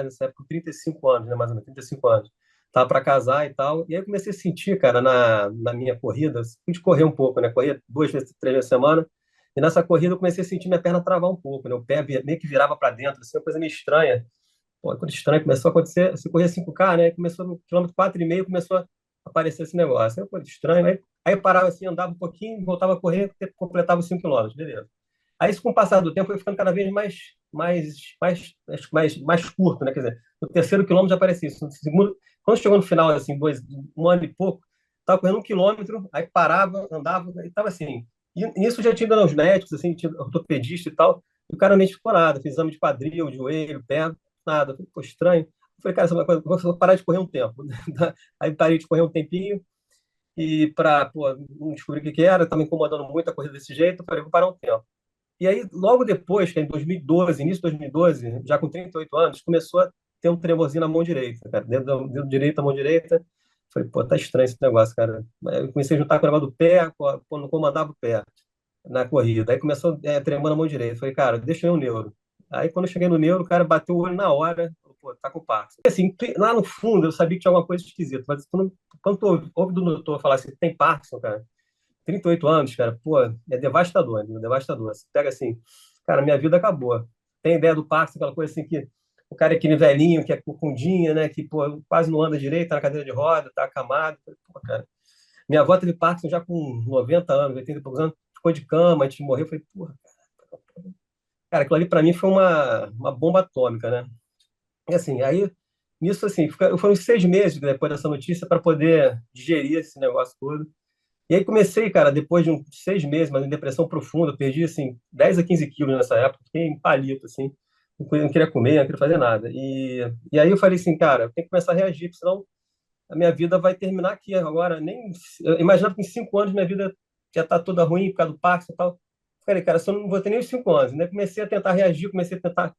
idade nessa época, com 35 anos, né, mais ou menos, 35 anos. Tava para casar e tal. E aí eu comecei a sentir, cara, na minha corrida, pude correr um pouco, né? Corria 2 vezes, 3 vezes a semana. E nessa corrida eu comecei a sentir minha perna travar um pouco, né? O pé meio que virava para dentro, assim, uma coisa meio estranha. Pô, coisa estranha, começou a acontecer. Você corria 5K, né? Começou no quilômetro 4,5, começou a aparecer esse negócio. Aí, coisa estranha. Aí eu parava assim, andava um pouquinho, voltava a correr, completava os 5 quilômetros, beleza. Aí, isso, com o passar do tempo, foi ficando cada vez mais curto, né? Quer dizer, no terceiro quilômetro já aparecia isso. No segundo, quando chegou no final, assim, 1 ano e pouco, estava correndo 1 quilômetro, aí parava, andava, e estava assim. E nisso já tinha ido aos médicos, assim, tinha ortopedista e tal, e o cara nem ficou nada. Fiz exame de quadril, de joelho, pé, nada. Ficou estranho. Eu falei, cara, essa é uma coisa, vou parar de correr um tempo. Aí parei de correr um tempinho, e para não descobrir o que que era, estava me incomodando muito a corrida desse jeito, eu falei, vou parar um tempo. E aí, logo depois, que é em 2012, início de 2012, já com 38 anos, começou a ter um tremorzinho na mão direita, cara, dedo direito, a mão direita. Falei, pô, tá estranho esse negócio, cara. Aí eu comecei a juntar com o negócio do pé, quando comandava o pé na corrida. Aí começou tremendo a mão direita. Falei, cara, deixa eu ir no neuro. Aí quando eu cheguei no neuro, o cara bateu o olho na hora, falou, pô, tá com Parkinson. E, assim, lá no fundo eu sabia que tinha alguma coisa esquisita, mas quando tu ouve do doutor falar assim, tem Parkinson, cara, 38 anos, cara, pô, é devastador, né? Devastador. Você pega assim, cara, minha vida acabou. Tem ideia do Parkinson, aquela coisa assim que o cara é aquele velhinho que é corcundinha, né? Que, pô, quase não anda direito, tá na cadeira de roda, tá acamado. Pô, cara. Minha avó teve Parkinson já com 90 anos, 80 e poucos anos, ficou de cama antes de morrer. Eu falei, porra, cara, aquilo ali pra mim foi uma bomba atômica, né? E assim, aí, nisso, assim, foram uns 6 meses depois dessa notícia para poder digerir esse negócio todo. E aí comecei, cara, depois de uns 6 meses, mas em depressão profunda, perdi, assim, 10 a 15 quilos nessa época, fiquei em palito, assim, não queria comer, não queria fazer nada. E aí eu falei assim, cara, eu tenho que começar a reagir, porque senão a minha vida vai terminar aqui agora. Eu imaginava que em 5 anos minha vida já está toda ruim por causa do Parkinson e tal. Falei, cara, se eu não vou ter nem os 5 anos, né? Comecei a tentar reagir, comecei a tentar.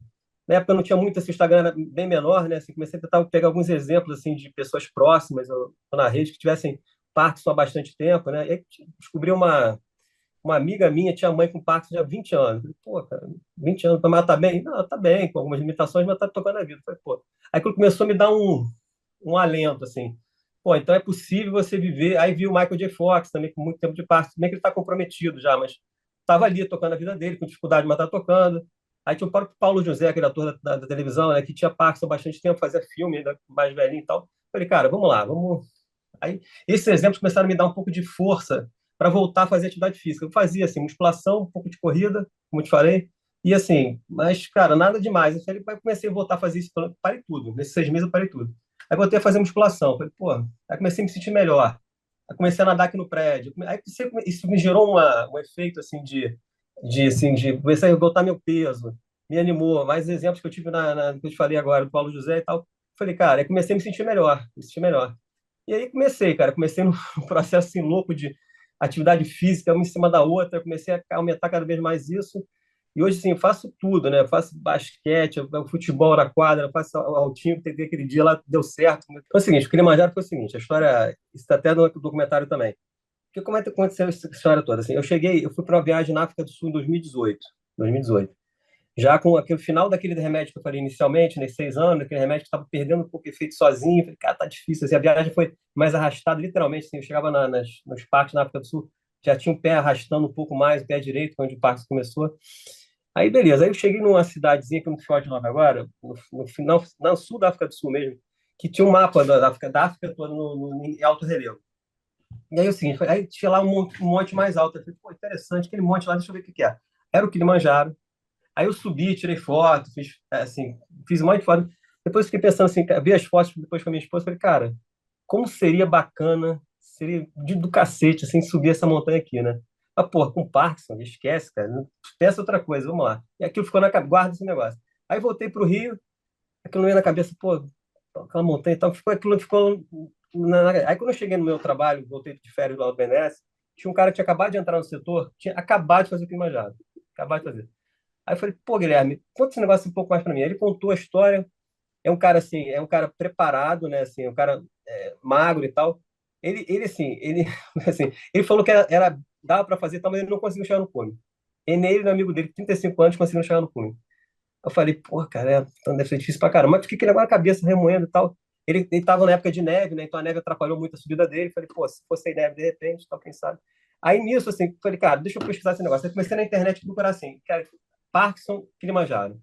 Na época não tinha muito, esse Instagram era bem menor, né? Assim, comecei a tentar pegar alguns exemplos assim de pessoas próximas ou na rede que tivessem Parkinson há bastante tempo, né? E aí descobri uma amiga minha, tinha mãe com Parkinson já há 20 anos. Falei, pô, cara, 20 anos, mas ela tá bem? Não, ela tá bem, com algumas limitações, mas tá tocando a vida. Falei, pô. Aí quando começou a me dar um alento, assim. Pô, então é possível você viver. Aí vi o Michael J. Fox também, com muito tempo de Parkinson, bem que ele está comprometido já, mas estava ali tocando a vida dele, com dificuldade, mas tá tocando. Aí tinha o próprio Paulo José, aquele ator da televisão, né, que tinha Parkinson há bastante tempo, fazia filme, ainda mais velhinho e tal. Falei, cara, vamos lá, vamos. Aí esses exemplos começaram a me dar um pouco de força para voltar a fazer atividade física. Eu fazia assim, musculação, um pouco de corrida, como eu te falei, e assim, mas, cara, nada demais. Eu comecei a voltar a fazer isso, parei tudo. Nesses 6 meses eu parei tudo. Aí voltei a fazer musculação. Falei, pô, aí comecei a me sentir melhor. Aí comecei a nadar aqui no prédio. Aí isso me gerou um efeito assim de comecei a voltar meu peso, me animou. Mais exemplos que eu tive que eu te falei agora, do Paulo José e tal. Falei, cara, aí comecei a me sentir melhor, me sentir melhor. E aí comecei, cara, comecei num processo assim louco de atividade física, uma em cima da outra, comecei a aumentar cada vez mais isso. E hoje, sim, eu faço tudo, né? Eu faço basquete, futebol na quadra, eu faço altinho, tentei aquele dia lá, deu certo. Foi o seguinte, o Kilimanjaro foi o seguinte, a história, isso está até no documentário também. Porque como é que aconteceu essa história toda? Assim, eu fui para uma viagem na África do Sul em 2018, 2018. Já com aquele final daquele remédio que eu falei inicialmente, nesses 6 anos, aquele remédio que estava perdendo um pouco de efeito sozinho, falei, cara, tá difícil. Assim, a viagem foi mais arrastada, literalmente. Assim, eu chegava nos parques na África do Sul, já tinha o pé arrastando um pouco mais, o pé direito, onde o parque começou. Aí, beleza. Aí eu cheguei numa cidadezinha que eu não me de nome agora, no final, no sul da África do Sul mesmo, que tinha um mapa da África toda em alto relevo. E aí, assim, aí tinha lá um monte mais alto. Eu falei, pô, interessante, aquele monte lá, deixa eu ver o que que é. Era o Kilimanjaro. Aí eu subi, tirei foto, fiz um monte de foto. Depois fiquei pensando assim, vi as fotos depois com a minha esposa, falei, cara, como seria bacana, seria do cacete, assim, subir essa montanha aqui, né? Ah, pô, com Parkinson, esquece, cara, pensa outra coisa, vamos lá. E aquilo ficou na cabeça, guarda esse negócio. Aí voltei para o Rio, aquilo não ia na cabeça, pô, aquela montanha e tal, aquilo ficou. Aí quando eu cheguei no meu trabalho, voltei de férias lá do BNS, tinha um cara que tinha acabado de entrar no setor, tinha acabado de fazer o Kilimanjaro, acabado de fazer. Aí eu falei, pô, Guilherme, conta esse negócio um pouco mais para mim. Aí ele contou a história, é um cara assim, é um cara preparado, né, assim, um cara magro e tal. Assim, ele falou que dava para fazer, tal, mas ele não conseguiu chegar no cume. E nele, no amigo dele, 35 anos, conseguiu chegar no cume. Eu falei, pô, cara, então deve ser difícil pra caramba. Mas fiquei aquele negócio na cabeça, remoendo e tal. Ele tava na época de neve, né? Então a neve atrapalhou muito a subida dele. Falei, pô, se fosse neve de repente, tal, quem sabe. Aí nisso, assim, falei, cara, deixa eu pesquisar esse negócio. Aí comecei na internet a procurar assim, cara, Parkinson, Kilimanjaro.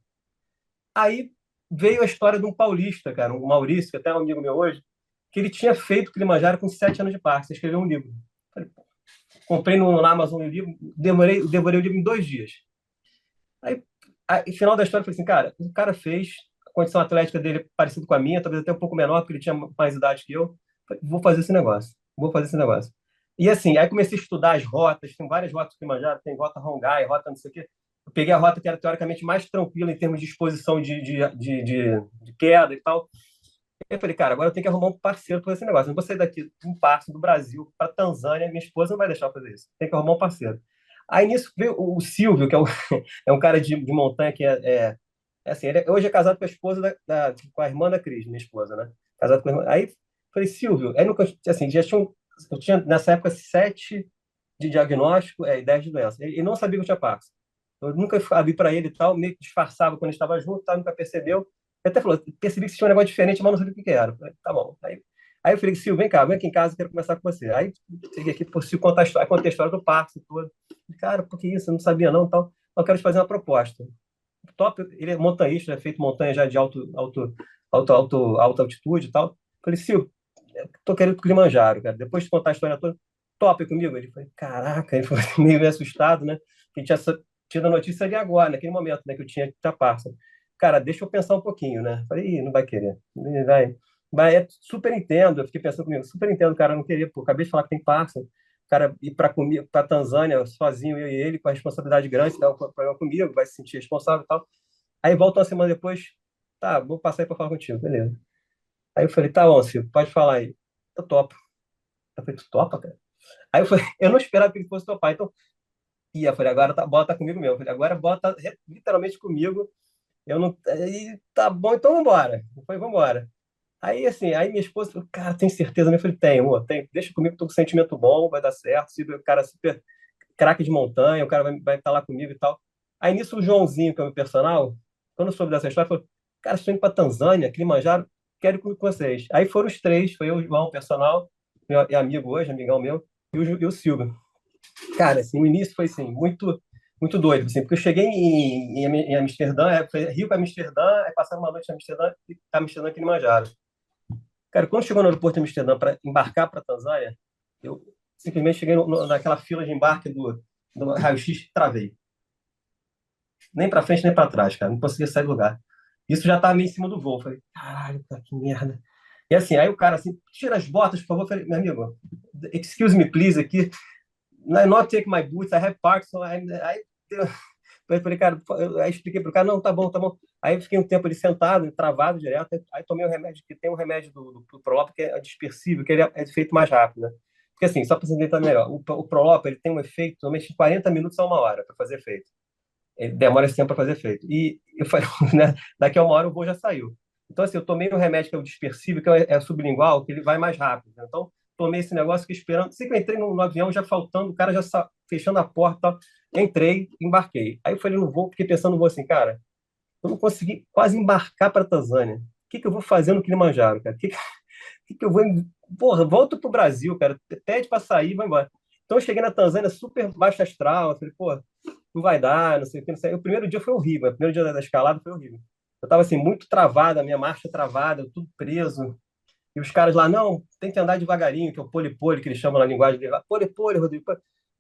Aí veio a história de um paulista, cara, um Maurício, que até é um amigo meu hoje, que ele tinha feito Kilimanjaro com 7 anos de Parkinson, escreveu um livro. Falei, comprei na Amazon o livro, devorei o livro em 2 dias. Aí, final da história, eu falei assim, cara, o cara fez, a condição atlética dele é parecida com a minha, talvez até um pouco menor, porque ele tinha mais idade que eu. Falei, vou fazer esse negócio, vou fazer esse negócio. E assim, aí comecei a estudar as rotas, tem várias rotas que manjaram, tem rota Rongai, rota não sei o quê. Eu peguei a rota que era teoricamente mais tranquila em termos de exposição de queda e tal. Eu falei, cara, agora eu tenho que arrumar um parceiro para esse negócio. Eu não vou sair daqui, um parceiro do Brasil para Tanzânia, minha esposa não vai deixar eu fazer isso. Tem que arrumar um parceiro. Aí nisso veio o Silvio, que é, é um cara de montanha que assim, hoje é casado com a esposa com a irmã da Cris, minha esposa, né? Casado com a irmã. Aí falei, Silvio, aí nunca, assim, eu tinha nessa época 7 de diagnóstico, e 10 de doença. Ele não sabia que eu tinha Parkinson. Eu nunca abri para ele e tal, meio que disfarçava quando a gente estava junto, tal, nunca percebeu. Ele até falou, percebi que tinha um negócio diferente, mas não sabia o que era. Eu falei, tá bom. Aí eu falei, Silvio, vem cá, vem aqui em casa, quero conversar com você. Aí cheguei aqui, por Silvio contar a história, contei a história do Parkinson todo. Cara, por que isso? Eu não sabia não, tal. Eu quero te fazer uma proposta. Top, ele é montanhista, feito montanha já de alta altitude e tal. Falei, Silvio, tô querendo ir pro Kilimanjaro, cara. Depois de contar a história toda, top comigo. Ele falou, caraca, ele foi meio assustado, né? Que tinha tido a notícia ali agora, naquele momento, né, que eu tinha Parça. Cara, deixa eu pensar um pouquinho, né? Falei, ih, não vai querer. Vai, super entendo. Eu fiquei pensando comigo, super entendo o cara não querer, pô, acabei de falar que tem Parça. O cara ir para Tanzânia sozinho, eu e ele, com a responsabilidade grande, dá um problema comigo, vai se sentir responsável e tal. Aí volta uma semana depois, tá, vou passar aí para falar contigo, beleza. Aí eu falei, tá bom, Silvio, pode falar aí. Eu topo. Eu falei, tu topa, cara? Aí eu falei, eu não esperava que ele fosse topar. Então, eu falei, agora tá, bota comigo mesmo. Eu falei, agora bota literalmente comigo. Eu não. Aí, tá bom, então vambora. Eu falei, vambora. Aí, assim, aí minha esposa falou, cara, tem certeza? Eu falei, tenho, amor, tem. Deixa comigo, tô com sentimento bom, vai dar certo. O cara é super craque de montanha, o cara vai estar lá comigo e tal. Aí nisso o Joãozinho, que é o meu personal, quando eu soube dessa história, falou, cara, estou indo para Tanzânia, Kilimanjaro, quero ir com vocês. Aí foram os três, foi eu, o João, o personal, meu amigo hoje, amigão meu, e o Silvio. Cara, assim, o início foi, assim, muito doido, assim, porque eu cheguei em Amsterdã, foi Rio para Amsterdã, aí passamos uma noite em Amsterdã, e Amsterdã, Kilimanjaro. Cara, quando chegou no aeroporto de Amsterdã para embarcar para Tanzânia, eu simplesmente cheguei naquela fila de embarque do raio-x, travei. Nem para frente, nem para trás, cara. Não conseguia sair do lugar. Isso já estava meio em cima do voo. Falei, caralho, cara, que merda. E assim, aí o cara assim, tira as botas, por favor. Eu falei, meu amigo, excuse me, please, aqui. Not take my boots, I have Parkinson. Aí eu falei, cara, aí expliquei pro cara, não, tá bom, tá bom. Aí eu fiquei um tempo ali sentado, travado direto, aí tomei um remédio, que tem um remédio do Prolop, que é dispersível, que ele é de efeito mais rápido, né? Porque assim, só para você entender melhor, o Prolop, ele tem um efeito, normalmente de 40 minutos a 1 hora para fazer efeito. Ele demora esse tempo para fazer efeito. E eu falei, né, daqui a 1 hora o voo já saiu. Então, assim, eu tomei um remédio que é o dispersível, que é sublingual, que ele vai mais rápido, né? Então, tomei esse negócio, fiquei esperando. Sei que eu entrei no avião já faltando, o cara já fechando a porta, tal. Entrei, embarquei. Aí eu falei no voo, fiquei pensando no voo assim, cara, eu não consegui quase embarcar para Tanzânia. O que que eu vou fazer no Kilimanjaro, cara? Que eu vou. Porra, volto pro Brasil, cara. Pede para sair, vai embora. Então eu cheguei na Tanzânia super baixo astral. Eu falei, pô, não vai dar, não sei o que, não sei. O primeiro dia foi horrível. O primeiro dia da escalada foi horrível. Eu tava assim, muito travada, a minha marcha travada, tudo preso. E os caras lá, não, tem que andar devagarinho, que é o pole-pole, que eles chamam na linguagem dele. Pole-pole, Rodrigo.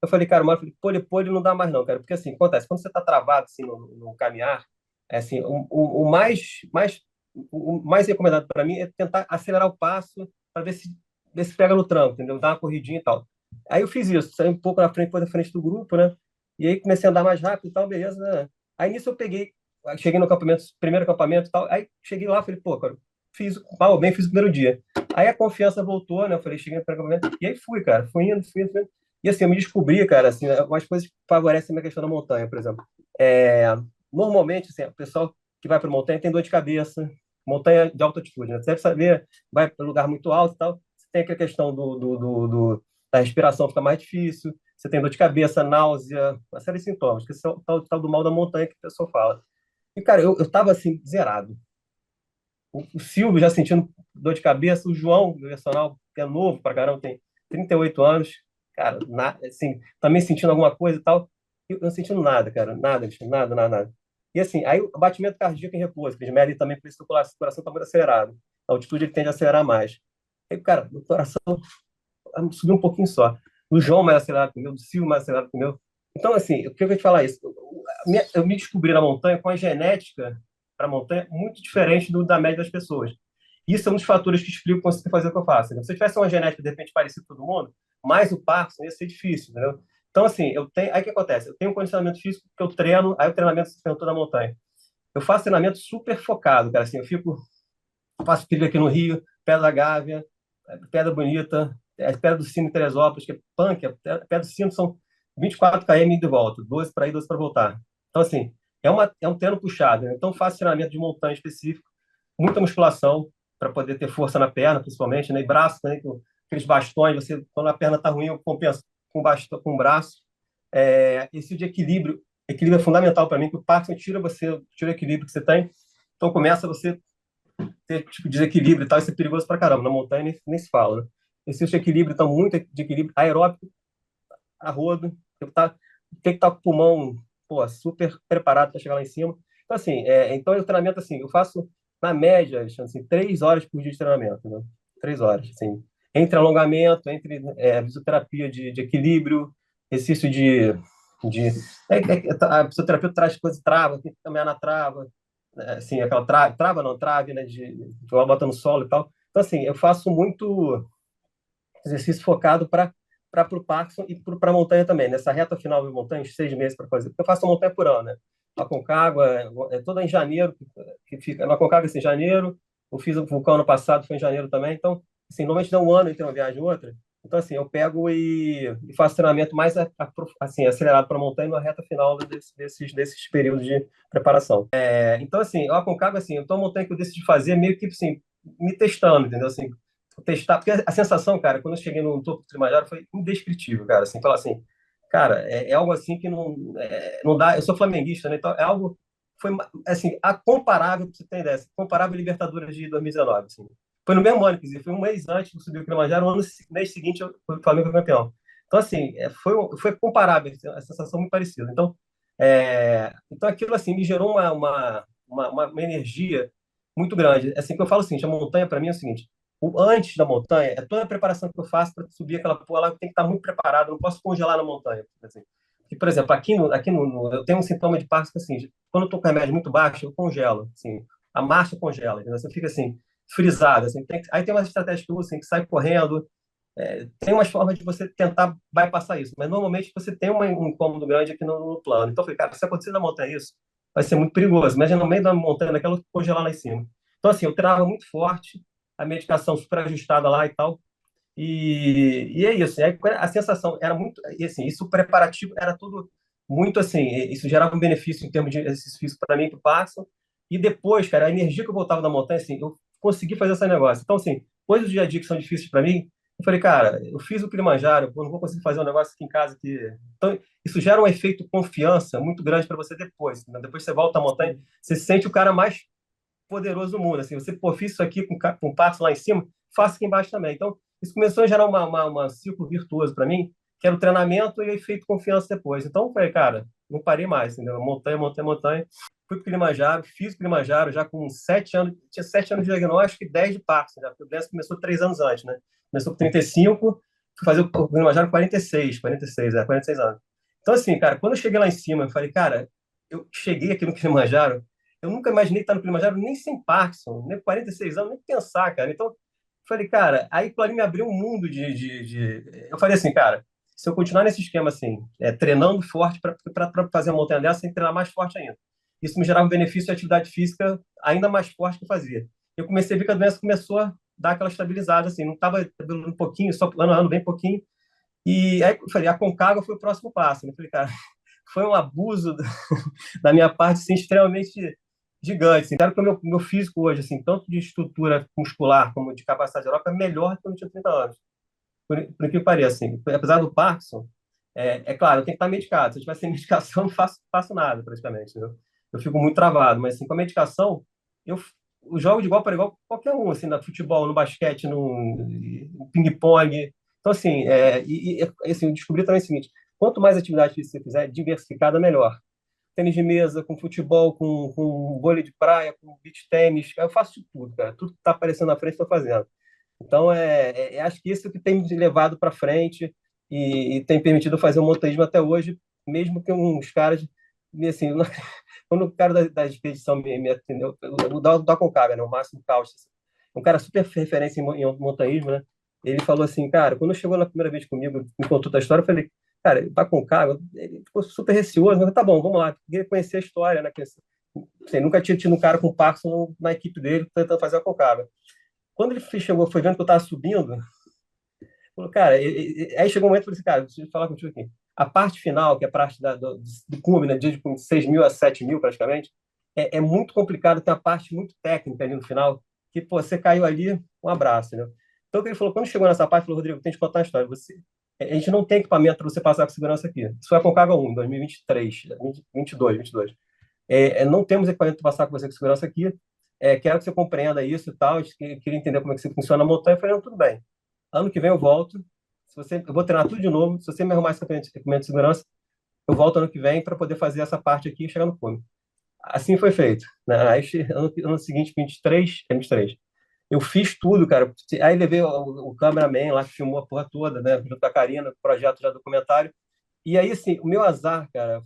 Eu falei, cara, mas pole-pole não dá mais não, cara. Porque assim, acontece, quando você tá travado assim no caminhar, é assim, o mais recomendado para mim é tentar acelerar o passo para ver se pega no tranco, entendeu? Dar uma corridinha e tal. Aí eu fiz isso, saí um pouco na frente do grupo, né? E aí comecei a andar mais rápido e tal, beleza, né? Aí nisso eu peguei, cheguei no acampamento, primeiro acampamento e tal. Aí cheguei lá, falei, pô, cara, mal ou bem, fiz o primeiro dia. Aí a confiança voltou, né? Eu falei, cheguei no primeiro acampamento. E aí fui, cara, fui indo. E assim, eu me descobri, cara, assim, algumas coisas que favorecem a minha questão da montanha, por exemplo. É, normalmente, assim, o pessoal que vai para montanha tem dor de cabeça, montanha de alta altitude, né? Você deve saber, vai para um lugar muito alto e tal, você tem aquela questão da respiração fica mais difícil, você tem dor de cabeça, náusea, uma série de sintomas, que são tal do mal da montanha que o pessoal fala. E, cara, eu tava assim, zerado. O Silvio já sentindo dor de cabeça, o João, meu personal, que é novo pra caramba, tem 38 anos, cara, assim, também sentindo alguma coisa e tal. Eu não sentindo nada, cara, nada, nada, nada, nada. E assim, aí o batimento cardíaco em repouso, que eles medem também por isso que o coração tá muito acelerado. A altitude ele tende a acelerar mais. Aí, cara, o coração subiu um pouquinho só. O João mais acelerado que o meu, o Silvio mais acelerado que o meu. Então, assim, o que eu vou te falar é isso? Eu me descobri na montanha com a genética para a montanha muito diferente da média das pessoas. Isso é um dos fatores que explicam conseguir fazer o que eu faço. Se eu tivesse uma genética, de repente, parecida com todo mundo, mais o Parkinson ia ser difícil, entendeu? Então, assim, eu tenho. Aí o que acontece? Eu tenho um condicionamento físico que eu treino, aí o treinamento se perguntou da montanha. Eu faço treinamento super focado, cara. Assim, faço trilha aqui no Rio, Pedra da Gávea, Pedra Bonita, Pedra do Sino em Teresópolis, que é punk, Pedra do Sino são 24 km de volta, 12 para ir, 12 para voltar. Então, assim, é um treino puxado, né? Então, faço treinamento de montanha específico, muita musculação, para poder ter força na perna, principalmente, né? E braço também, com aqueles bastões, você, quando a perna está ruim, eu compenso com, bastão, com o braço. Esse de equilíbrio, equilíbrio é fundamental para mim, que o Parkinson tira o equilíbrio que você tem. Então, começa você ter tipo, desequilíbrio e tal, isso é perigoso pra caramba. Na montanha nem se fala, né? Esse equilíbrio, então, muito de equilíbrio aeróbico a rodo, tem que estar com o pulmão, pô, super preparado para chegar lá em cima. Então, assim, então o treinamento, assim, eu faço, na média, assim, 3 horas por dia de treinamento, né? 3 horas, assim. Entre alongamento, entre fisioterapia de equilíbrio, exercício de a fisioterapia traz coisa, trava, tem que caminhar na trava, assim, aquela trava não, trave, né, de jogar bota no solo e tal. Então, assim, eu faço muito exercício focado para o Parkinson e para a montanha também. Nessa reta final de montanha, uns 6 meses para fazer. Porque eu faço a montanha por ano, né? A Concagua é toda em janeiro, que fica. Na Concagua, assim, em janeiro. Eu fiz o vulcão ano passado, foi em janeiro também. Então, assim, normalmente dá um ano entre uma viagem e outra. Então, assim, eu pego e faço treinamento mais assim, acelerado para a montanha na reta final desses períodos de preparação. Então, assim, a Concagua, assim, então a montanha que eu decidi fazer meio que, assim, me testando, entendeu? Assim, testar, porque a sensação, cara, quando eu cheguei no topo do Kilimanjaro foi indescritível, cara, assim, falar assim, cara, é algo assim que não dá, eu sou flamenguista, né, então é algo, foi, assim, comparável, pra você ter ideia, assim, comparável à Libertadores de 2019, assim, foi no mesmo ano, quer dizer, foi um mês antes de subir o Kilimanjaro, mês seguinte o Flamengo foi campeão. Então, assim, foi comparável, assim, a sensação muito parecida. Então aquilo, assim, me gerou uma energia muito grande. Assim, que eu falo assim, a montanha, para mim, é o seguinte, antes da montanha, é toda a preparação que eu faço para subir aquela porra lá, eu tenho que estar muito preparado, eu não posso congelar na montanha. Assim. E, por exemplo, eu tenho um sintoma de Parkinson assim, quando eu estou com remédio muito baixo, eu congelo, assim, a marcha congela, entendeu? Você fica assim, frisado, assim, aí tem umas estratégias que eu uso, assim, que sai correndo, tem umas formas de você tentar bypassar isso, mas normalmente você tem um incômodo grande aqui no plano. Então eu falei, cara, se acontecer na montanha isso, vai ser muito perigoso. Imagina no meio da montanha, daquela congelar lá em cima. Então, assim, eu treinava muito forte, a medicação super ajustada lá e tal. E é isso. E aí, a sensação era muito. E assim, isso preparativo era tudo muito assim. Isso gerava um benefício em termos de exercício físico para mim, para o Parkinson. E depois, cara, a energia que eu voltava da montanha, assim, eu consegui fazer esse negócio. Então, assim, coisas do dia a dia que são difíceis para mim, eu falei, cara, eu fiz o Kilimanjaro, eu não vou conseguir fazer um negócio aqui em casa que. Então, isso gera um efeito confiança muito grande para você depois. Né? Depois você volta à montanha, você se sente o cara mais poderoso do mundo. Assim, você, pô, fiz isso aqui com um passo lá em cima, faço aqui embaixo também. Então, isso começou a gerar um ciclo virtuoso para mim, que era o treinamento e o efeito confiança depois. Então, eu falei, cara, não parei mais, entendeu? Montanha, montanha, montanha. Fui para o Kilimanjaro, fiz o Kilimanjaro já com 7 anos, tinha 7 anos de diagnóstico e 10 de Parkinson, já, porque o doença começou 3 anos antes, né? Começou com 35, fui fazer o Kilimanjaro com 46 anos. Então, assim, cara, quando eu cheguei lá em cima, eu falei, cara, eu cheguei aqui no Kilimanjaro, eu nunca imaginei estar no Kilimanjaro nem sem Parkinson, nem com 46 anos, nem pensar, cara. Então, falei, cara, aí aquilo ali me abriu um mundo Eu falei assim, cara, se eu continuar nesse esquema assim, treinando forte para fazer a montanha dessa, tem que treinar mais forte ainda. Isso me gerava um benefício de atividade física ainda mais forte que eu fazia. Eu comecei a ver que a doença começou a dar aquela estabilizada, assim, não estava um pouquinho, só ano a ano, bem pouquinho. E aí eu falei, a Concagua foi o próximo passo. Eu falei, cara, foi um abuso da minha parte, assim, extremamente gigante. Assim. Claro que o meu físico hoje, assim, tanto de estrutura muscular como de capacidade aeróbica, é melhor do que quando eu tinha 30 anos. Por que pareça, assim. Apesar do Parkinson, claro, eu tenho que estar medicado. Se eu tivesse sem medicação, eu não faço nada, praticamente. Entendeu? eu fico muito travado. Mas, assim, com a medicação, eu, eu jogo de igual para igual com qualquer um, assim, no futebol, no basquete, no ping-pong. Então, assim, assim, eu descobri também o seguinte, quanto mais atividade física você fizer, diversificada, melhor. Tênis de mesa, com futebol, com vôlei de praia, com beach tênis, eu faço de tudo, cara. Tudo que está aparecendo na frente, estou fazendo. Então, acho que isso que tem me levado para frente e tem permitido eu fazer o montanhismo até hoje, mesmo que uns caras, assim, quando o cara da expedição me atendeu, o da Concagua, né, o Máximo Causto, um cara super referência em montanhismo, né? Ele falou assim, cara, quando chegou na primeira vez comigo, me contou da história, eu falei, cara, da Concagua, ele ficou super receoso, mas tá bom, vamos lá, queria conhecer a história, né? Assim, nunca tinha tido um cara com Parkinson na equipe dele tentando fazer a Concagua. Quando ele chegou, foi vendo que eu estava subindo, falou, cara, aí chegou um momento e falei assim, cara, preciso falar contigo aqui. A parte final, que é a parte do cume, né, de 6 mil a 7 mil praticamente, é muito complicado, tem uma parte muito técnica ali no final, que, pô, você caiu ali, um abraço, né? Então, o que ele falou, quando chegou nessa parte, ele falou, Rodrigo, tem que contar uma história. A gente não tem equipamento para você passar com segurança aqui. Isso foi a Concagua 1, 2023, 22. Não temos equipamento para passar com você com segurança aqui. Quero que você compreenda isso e tal. Queria entender como é que você funciona a montanha. Eu falei, não, tudo bem. Ano que vem eu volto. Eu vou treinar tudo de novo. Se você me arrumar esse equipamento de segurança, eu volto ano que vem para poder fazer essa parte aqui e chegar no cume. Assim foi feito. Né? Aí, ano seguinte, 23, eu fiz tudo, cara. Aí levei o cameraman lá que filmou a porra toda, né? Junto com a Karina, projeto já documentário. E aí, assim, o meu azar, cara,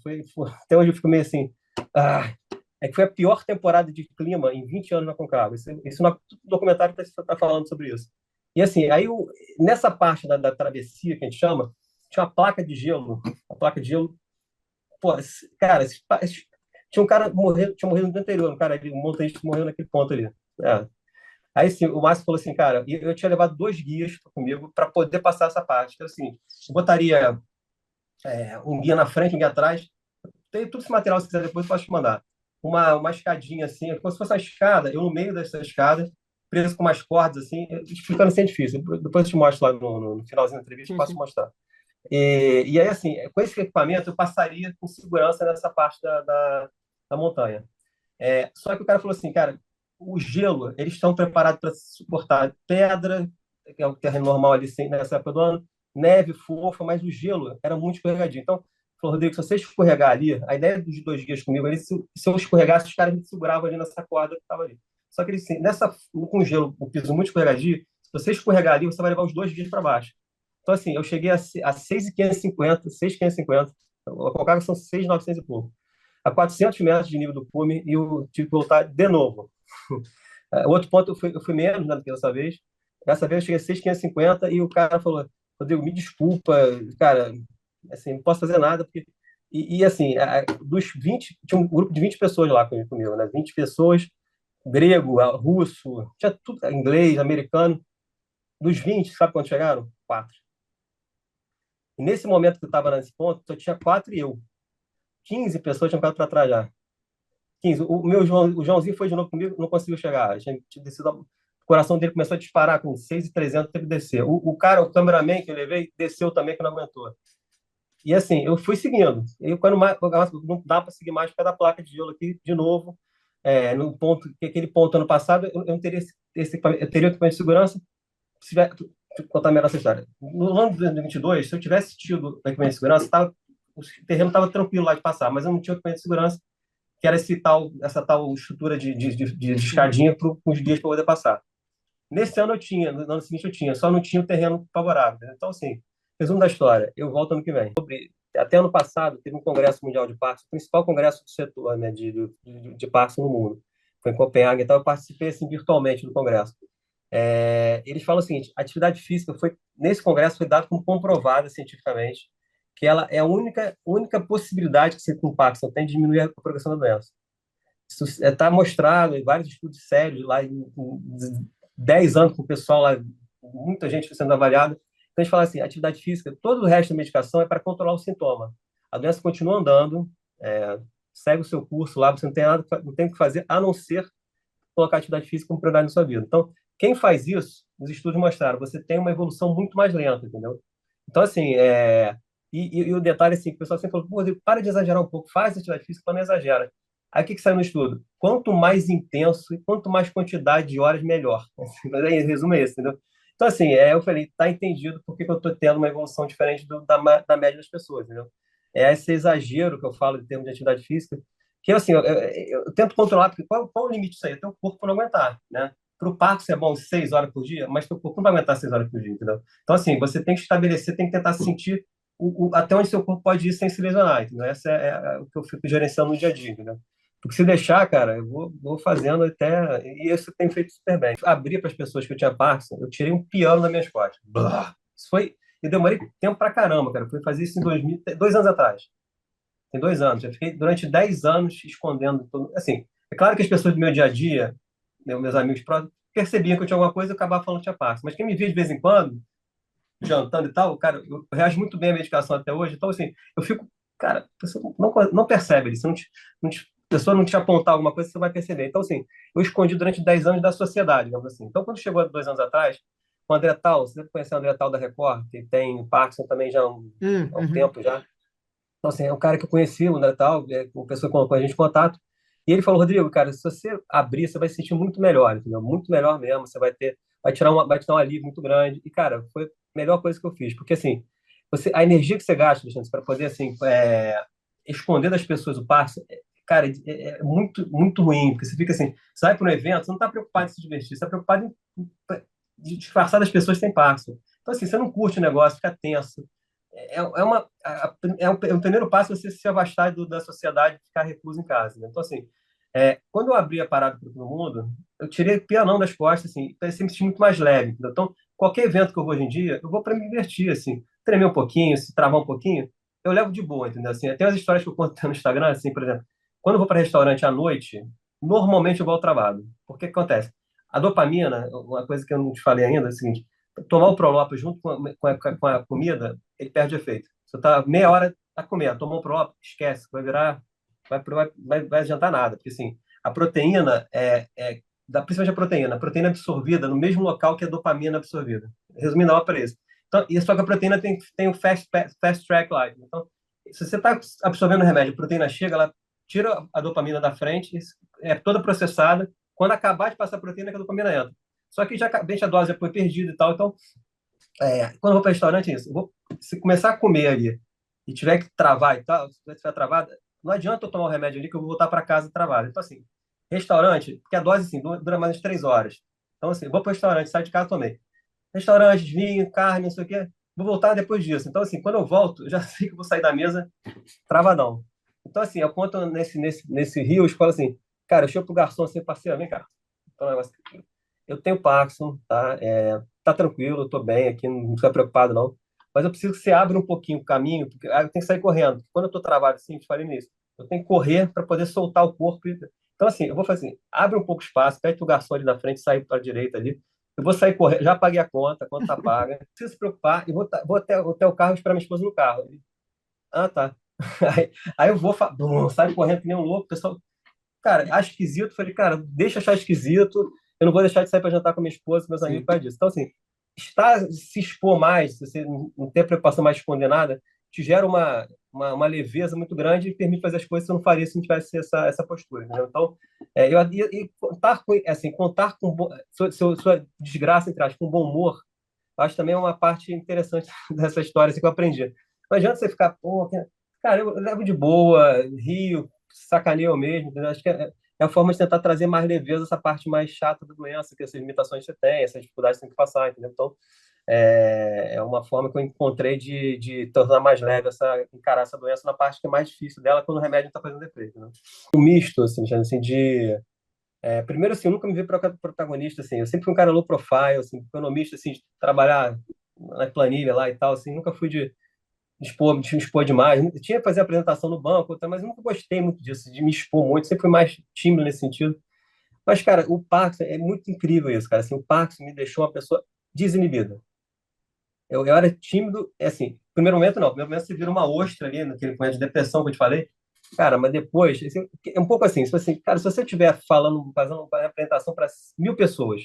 até hoje eu fico meio assim. Ah, é que foi a pior temporada de clima em 20 anos na Concagua. Isso no documentário está falando sobre isso. E assim, aí nessa parte da travessia que a gente chama, tinha uma placa de gelo. A placa de gelo, pô, cara, tinha um cara tinha morrido no dia anterior, um cara ali, um montanhista morreu naquele ponto ali. É. Aí sim, o Márcio falou assim, cara, e eu tinha levado 2 guias comigo para poder passar essa parte. Então, assim, eu botaria um guia na frente, um guia atrás. Tem todo esse material, se quiser depois, eu posso te mandar. Uma escadinha assim, como se fosse uma escada, eu no meio dessa escada, preso com umas cordas assim, explicando assim é difícil. Depois eu te mostro lá no finalzinho da entrevista, eu Sim, posso te sim. mostrar. E aí, assim, com esse equipamento, eu passaria com segurança nessa parte da montanha. Só que o cara falou assim, cara, o gelo, eles estão preparados para suportar pedra, que é o terreno normal ali nessa época do ano, neve fofa, mas o gelo era muito escorregadio. Então, falou, Rodrigo, se você escorregar ali, a ideia dos 2 guias comigo, se eu escorregasse, os caras me seguravam ali nessa corda que estava ali. Só que assim, com gelo, o piso muito escorregadio, se você escorregar ali, você vai levar os 2 guias para baixo. Então, assim, eu cheguei a 6.550, 6.550, a Concagua são 6.900 e pouco, a 400 metros de nível do cume e eu tive que voltar de novo. O outro ponto eu fui menos, né, do que dessa vez. Dessa vez eu cheguei a 6.550 e o cara falou, Rodrigo, me desculpa, cara, assim, não posso fazer nada, porque... assim, dos 20, tinha um grupo de 20 pessoas lá comigo, né? 20 pessoas, grego, russo, tinha tudo, inglês, americano. Dos 20, sabe quantos chegaram? 4. E nesse momento que eu estava nesse ponto, só tinha 4 e eu. 15 pessoas tinham ficado para trás já. 15. O Joãozinho foi de novo comigo, não conseguiu chegar. A gente tinha descido, o coração dele começou a disparar com 6.300, teve que descer. O cameraman que eu levei, desceu também, que não aguentou. E assim, eu fui seguindo. E quando não dá para seguir mais por causa da placa de gelo aqui, de novo, no ponto, que aquele ponto ano passado, eu não teria eu teria equipamento de segurança, se tiver, deixa eu contar melhor essa história. No ano de 2022, se eu tivesse tido equipamento de segurança, o terreno estava tranquilo lá de passar, mas eu não tinha equipamento de segurança, que era essa tal estrutura de Sim. escadinha para os guias para poder passar. Nesse ano eu tinha, no ano seguinte eu tinha, só não tinha o terreno favorável. Então, assim, resumo da história, eu volto ano que vem. Até ano passado, teve um congresso mundial de partos, o principal congresso do setor, né, de partos no mundo. Foi em Copenhague, então eu participei assim, virtualmente do congresso. Eles falam o seguinte: a atividade física nesse congresso foi dado como comprovada cientificamente que ela é a única possibilidade que você com Parkinson tem de diminuir a progressão da doença. Isso está mostrado em vários estudos sérios lá em 10 anos com o pessoal lá, muita gente sendo avaliada. Então a gente fala assim: atividade física, todo o resto da medicação é para controlar o sintoma. A doença continua andando, segue o seu curso lá, você não tem nada, não tem o que fazer a não ser colocar atividade física como prioridade na sua vida. Então, quem faz isso, os estudos mostraram, você tem uma evolução muito mais lenta, entendeu? Então, assim, e o detalhe, assim, que o pessoal sempre falou, pô, Rodrigo, para de exagerar um pouco, faz atividade física, mas não exagera. Aí o que que saiu no estudo? Quanto mais intenso e quanto mais quantidade de horas, melhor. Mas aí, o resumo é esse, entendeu? Então, assim, eu falei, tá entendido por que que eu tô tendo uma evolução diferente da média das pessoas, entendeu? É esse exagero que eu falo em termos de atividade física, que assim, eu tento controlar, porque qual o limite disso aí? O teu corpo não aguentar, né? Para o parto, é bom 6 horas por dia, mas teu corpo não vai aguentar 6 horas por dia, entendeu? Então, assim, você tem que estabelecer, tem que tentar sentir até onde seu corpo pode ir sem se lesionar, entendeu? Essa é o que eu fico gerenciando no dia a dia, entendeu? Porque se deixar, cara, eu vou fazendo até. E isso tem feito super bem. Abri para as pessoas que eu tinha Parkinson, eu tirei um piano das minhas costas. Blá. Isso foi. Eu demorei tempo pra caramba, cara. Eu fui fazer isso em 2000, 2 anos atrás. Tem 2 anos. Eu fiquei durante 10 anos escondendo. Assim, é claro que as pessoas do meu dia a dia, meus amigos próximos, percebiam que eu tinha alguma coisa e eu acabava falando que tinha Parkinson. Mas quem me via de vez em quando, jantando e tal, cara, eu reajo muito bem à medicação até hoje. Então, assim, eu fico, cara, a pessoa não percebe isso. A pessoa não te apontar alguma coisa, você vai perceber. Então, assim, eu escondi durante 10 anos da sociedade, digamos assim. Então, quando chegou 2 anos atrás, o André Tal, você conhece o André Tal da Record, que tem Parkinson também já há um Uhum. tempo já. Então, assim, é um cara que eu conheci, o André Tal, uma pessoa com a gente em contato. E ele falou, Rodrigo, cara, se você abrir, você vai se sentir muito melhor, entendeu? Muito melhor mesmo. Você vai te dar um alívio muito grande. E, cara, foi a melhor coisa que eu fiz, porque assim, a energia que você gasta, Alexandre, para poder assim, esconder das pessoas o passe, cara, é muito muito ruim, porque você fica assim, sai para um evento, você não está preocupado em se divertir, você está preocupado em disfarçar das pessoas sem passo. Então, assim, você não curte o negócio, fica tenso. É o primeiro passo você se afastar da sociedade e ficar recluso em casa, né? Então, assim, quando eu abri a parada para todo mundo, eu tirei o pianão das costas, assim, para me sentir muito mais leve, entendeu? Então, qualquer evento que eu vou hoje em dia, eu vou para me divertir, assim, tremer um pouquinho, se travar um pouquinho, eu levo de boa, entendeu? Assim, tem umas histórias que eu conto no Instagram, assim, por exemplo, quando eu vou para restaurante à noite, normalmente eu volto travado. Porque que acontece? A dopamina, uma coisa que eu não te falei ainda, é o seguinte, tomar o Prolop junto com a comida, ele perde efeito. Você tá meia hora a comer, tomou o Prolop, esquece, vai virar, vai adiantar nada, porque assim, a proteína principalmente a proteína é absorvida no mesmo local que a dopamina é absorvida. Resumindo, a ópera é isso. Então, e só que a proteína tem o fast track life. Então, se você está absorvendo o remédio, a proteína chega, ela tira a dopamina da frente, é toda processada. Quando acabar de passar a proteína, que a dopamina entra. Só que já a dose já foi perdida e tal. Então, quando eu vou para restaurante, é isso. Se começar a comer ali e tiver que travar e tal, se tiver travada, não adianta eu tomar o remédio ali que eu vou voltar para casa travado. Então, assim, restaurante, porque a dose, assim, dura mais de 3 horas. Então, assim, vou para o restaurante, saio de casa, tomei. Restaurante, vinho, carne, não sei o quê. Vou voltar depois disso. Então, assim, quando eu volto, eu já sei que eu vou sair da mesa travadão. Então, assim, eu conto nesse Rio, eu falo assim, cara, eu chego pro garçom assim, parceiro, vem cá. Então, eu tenho Parkinson, tá? Tá tranquilo, eu tô bem aqui, não fica preocupado, não. Mas eu preciso que você abra um pouquinho o caminho, porque eu tenho que sair correndo. Quando eu tô travado assim, eu te falei nisso, eu tenho que correr para poder soltar o corpo. Então, assim, eu vou fazer assim, abre um pouco de espaço, pede o garçom ali na frente, sai para a direita ali. Eu vou sair correndo, já paguei a conta tá paga. Não precisa se preocupar, e vou até o carro esperar minha esposa no carro. Ah, tá. Aí eu saio correndo que nem um louco, o pessoal, cara, acho esquisito. Falei, cara, deixa eu achar esquisito. Eu não vou deixar de sair para jantar com minha esposa, com meus amigos, Sim. por causa disso. Então, assim, se expor mais, se você não ter preocupação mais de esconder nada, te gera uma leveza muito grande e permite fazer as coisas que eu não faria se não tivesse essa postura, entendeu? Então, contar com sua desgraça, entre aspas, com bom humor, eu acho também uma parte interessante dessa história assim, que eu aprendi. Não adianta você ficar, pô, cara, eu levo de boa, rio, sacaneio eu mesmo, entendeu? Acho que é a forma de tentar trazer mais leveza essa parte mais chata da doença, que essas limitações que você tem, essas dificuldades que você tem que passar, entendeu? Então, é uma forma que eu encontrei de tornar mais leve encarar essa doença na parte que é mais difícil dela, quando o remédio não está fazendo efeito, né? Um misto, assim, primeiro, assim, eu nunca me vi protagonista, assim, eu sempre fui um cara low profile, assim, economista, assim, de trabalhar na planilha lá e tal, assim, nunca fui de me expor demais. Eu tinha que fazer apresentação no banco, mas eu nunca gostei muito disso, de me expor muito, sempre fui mais tímido nesse sentido. Mas, cara, o Parkinson é muito incrível isso, cara. Assim, o Parkinson me deixou uma pessoa desinibida. Eu era tímido, assim, primeiro momento não, primeiro momento você vira uma ostra ali, naquele momento de depressão que eu te falei. Cara, mas depois, assim, é um pouco assim, se você, cara, se você estiver fazendo uma apresentação para 1.000 pessoas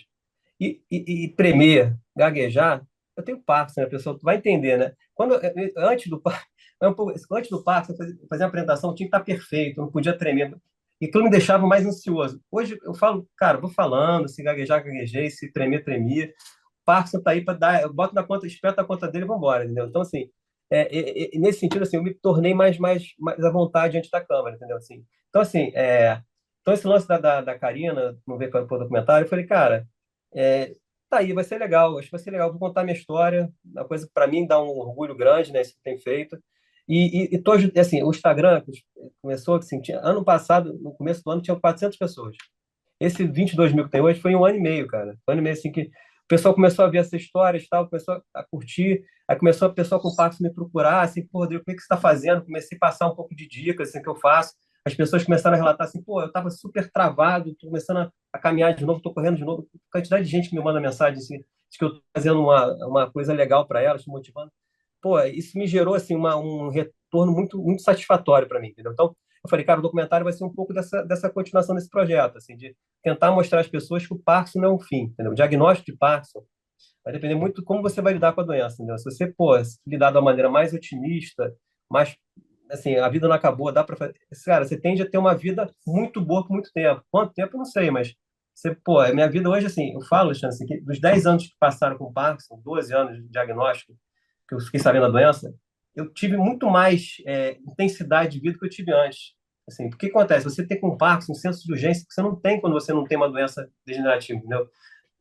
e tremer, gaguejar, eu tenho Parkinson, né? A pessoa vai entender, né? Antes do Parkinson, antes do Parkinson, fazer uma apresentação tinha que estar perfeito, não podia tremer. E aquilo me deixava mais ansioso. Hoje eu falo, cara, vou falando, se gaguejar, gaguejei, se tremer, tremia. O Parkinson tá aí para dar, eu boto na conta, espeto a conta dele e vambora, entendeu? Então, assim, nesse sentido, assim, eu me tornei mais à vontade diante da câmera, entendeu? Assim, então, assim, então esse lance da Karina, não ver para o documentário, eu falei, cara, é, tá aí, vai ser legal, acho que vai ser legal, vou contar minha história, uma coisa que para mim dá um orgulho grande, né, isso que tem feito. Assim, o Instagram começou assim, ano passado, no começo do ano, tinha 400 pessoas. Esse 22 mil que tem hoje foi um ano e meio, cara. Um ano e meio, assim, que o pessoal começou a ver essa história e tal, começou a curtir, aí começou a pessoa com o Pax me procurar, assim, pô, Rodrigo, o que que você está fazendo? Comecei a passar um pouco de dicas, assim, que eu faço. As pessoas começaram a relatar assim, pô, eu estava super travado, tô começando a caminhar de novo, tô correndo de novo. A quantidade de gente que me manda mensagem, assim, de que eu tô fazendo uma coisa legal para elas, te motivando. Pô, isso me gerou, assim, um retorno muito satisfatório para mim, entendeu? Então, eu falei, cara, o documentário vai ser um pouco dessa continuação desse projeto, assim, de tentar mostrar às pessoas que o Parkinson não é um fim, entendeu? O diagnóstico de Parkinson vai depender muito de como você vai lidar com a doença, entendeu? Se você, pô, lidar de uma maneira mais otimista, mais, assim, a vida não acabou, dá para fazer... Cara, você tende a ter uma vida muito boa por muito tempo. Quanto tempo, eu não sei, mas você, pô, a minha vida hoje, assim, eu falo, Alexandre, assim, que dos 10 anos que passaram com o Parkinson, 12 anos de diagnóstico, que eu fiquei sabendo da doença, eu tive muito mais intensidade de vida do que eu tive antes. Assim, porque acontece? Você tem com Parkinson um senso de urgência que você não tem quando você não tem uma doença degenerativa, entendeu?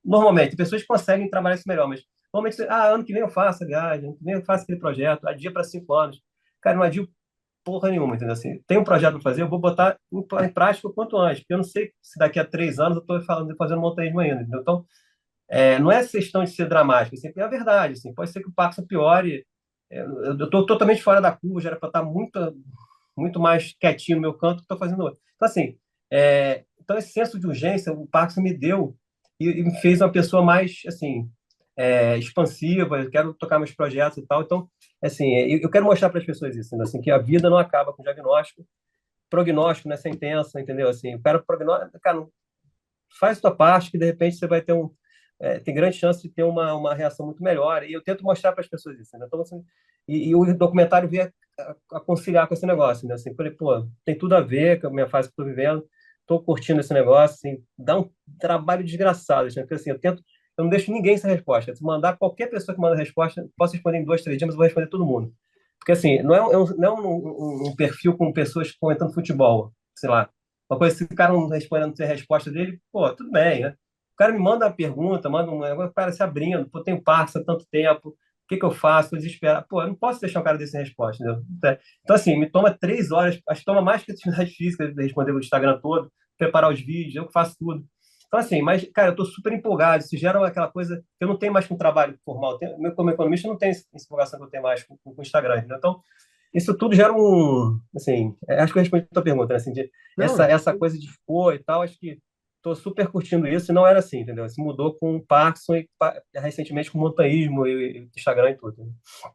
Normalmente, tem pessoas que conseguem trabalhar isso melhor, mas normalmente, ano que vem eu faço a viagem, ano que vem eu faço aquele projeto, adia para 5 anos. Cara, não adio porra nenhuma, entendeu? Assim, tem um projeto para fazer, eu vou botar em prática o quanto antes, porque eu não sei se daqui a 3 anos eu estou fazendo montanhismo ainda, entendeu? Então, não é questão de ser dramático, assim, é a verdade, assim, pode ser que o Parkinson piore, eu estou totalmente fora da curva, já era para estar muito mais quietinho no meu canto que estou fazendo hoje. Então, assim, então esse senso de urgência o Parkinson me deu e me fez uma pessoa mais, assim, expansiva, eu quero tocar meus projetos e tal. Então, assim, eu quero mostrar para as pessoas isso, né? Assim, que a vida não acaba com diagnóstico, prognóstico não é sentença, entendeu? Assim, o cara, prognóstico, cara, faz tua parte que de repente você vai ter tem grande chance de ter uma reação muito melhor. E eu tento mostrar para as pessoas isso, né? Então, assim, e o documentário veio a conciliar com esse negócio, né? Assim, falei, pô, tem tudo a ver com a minha fase que eu estou vivendo, estou curtindo esse negócio, assim, dá um trabalho desgraçado, né? Porque assim, eu não deixo ninguém sem resposta. Se mandar qualquer pessoa que manda resposta, posso responder em 2, 3 dias, mas eu vou responder todo mundo. Porque assim, não é um perfil com pessoas comentando futebol, sei lá. Uma coisa, se o cara não respondendo a resposta dele, pô, tudo bem, né? O cara me manda uma pergunta, manda um negócio, o cara se abrindo, pô, tenho parça há tanto tempo, o que que eu faço? Estou desesperado. Pô, eu não posso deixar um cara desse sem resposta, entendeu? Então, assim, me toma 3 horas, acho que toma mais que a atividade física de responder o Instagram todo, preparar os vídeos, eu que faço tudo. Então, assim, mas, cara, eu estou super empolgado, isso gera aquela coisa que eu não tenho mais com o trabalho formal. Como economista, eu não tenho essa empolgação que eu tenho mais com o Instagram, entendeu? Então, isso tudo gera assim, acho que eu respondi a tua pergunta, né, assim, de Não, essa coisa de expor e tal, acho que estou super curtindo isso e não era assim, entendeu? Isso mudou com o Parkinson e recentemente com o montanhismo e Instagram e tudo.